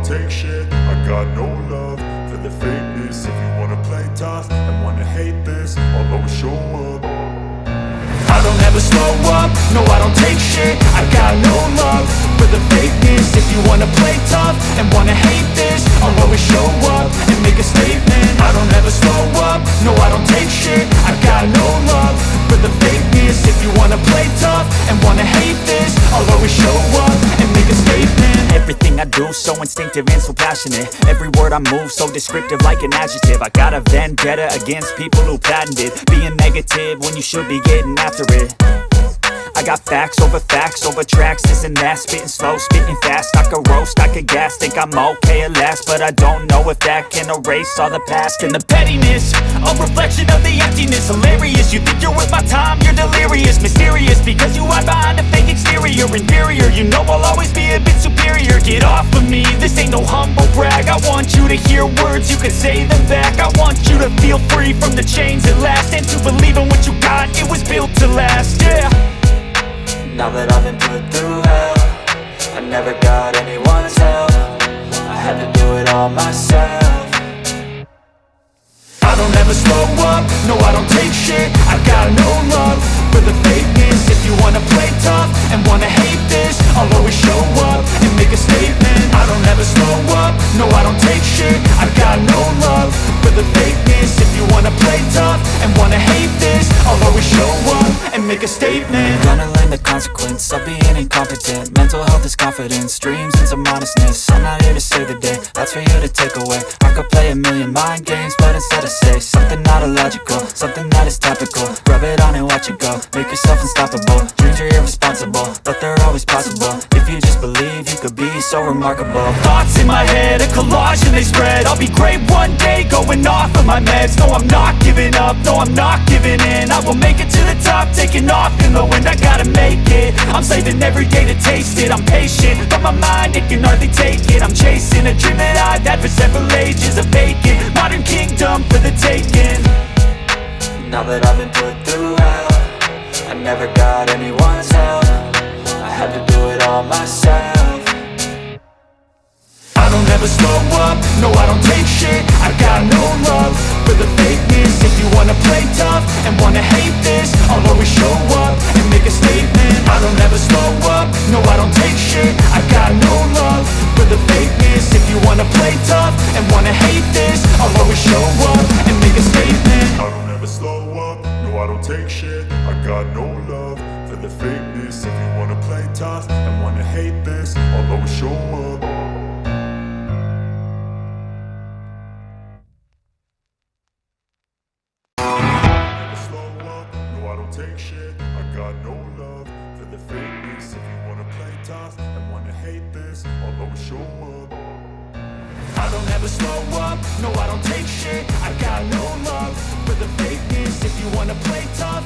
take shit. I got no love for the fakeness. If you wanna play tough and wanna hate this, I'll always show up. I don't ever slow up, no I don't take shit. I got no love for the fakeness. If you wanna play tough and wanna hate this, I'll always show up and make a statement. I don't ever slow up, no I don't take shit. I got no love for the fakeness. If you wanna play tough and wanna hate this, I'll always show up and make a statement. Everything I do so instinctive and so passionate. Every word I move so descriptive like an adjective. I got a vendetta against people who patented being negative when you should be getting after it. I got facts over tracks, this and that. Spitting slow, spitting fast. I could roast, I could gas. Think I'm okay at last, but I don't know if that can erase all the past. And the pettiness, a reflection of the emptiness. Hilarious, you think you're worth my time, you're delirious. Mysterious, because you hide behind a fake exterior. Inferior, you know I'll always be a bit superior. Get off of me, this ain't no humble brag. I want you to hear words, you can say them back. I want you to feel free from the chains at last, and to believe in what you got, it was built to last, yeah. Now that I've been put through hell, I never got anyone's help. I had to do it all myself. I don't ever slow up, no I don't take shit. I got no love for the fakeness. If you wanna play tough and wanna hate this, I'll always show up and make a statement. I don't ever slow up, no I don't take shit. I got no love for the fakeness. If you wanna play tough and wanna hate this, I'll always show up and make a statement. Gonna learn the consequence of being incompetent. Mental health is confidence, dreams and some modestness. I'm not here to save the day, that's for you to take away. I could play a million mind games, but instead I say something not illogical, something that is topical. Rub it on and watch it go, make yourself unstoppable. Dreams are irresponsible, but they're always possible. If you just believe, you could be so remarkable. Thoughts in my head, a collage and they spread. I'll be great one day, going off of my meds. No, I'm not giving up, no, I'm not giving in. I will make it to the top, taking off in the wind. I gotta make it, I'm saving every day to taste it. I'm patient, but my mind, it can hardly take it. I'm chasing a dream that I've had for several ages. A vacant, modern kingdom for the taking. Now that I've been put through hell, I never got anyone's help. I had to do it all myself. I don't ever slow up, no I don't take shit. I got no love for the fakeness. If you wanna play tough and wanna hate this, I'll always show up and make a statement. I don't ever slow up, no I don't take shit. I got no love for the fakeness. If you wanna play tough and wanna hate this, I'll always show up and make a statement. I don't ever slow up, no I don't take shit. I got no love for the fakeness. If you wanna play tough and wanna hate this, I'll always show up. Take shit, I got no love for the fakeness. If you wanna play tough and wanna hate this, I'll always show up. I don't ever slow up, no I don't take shit. I got no love for the fakeness. If you wanna play tough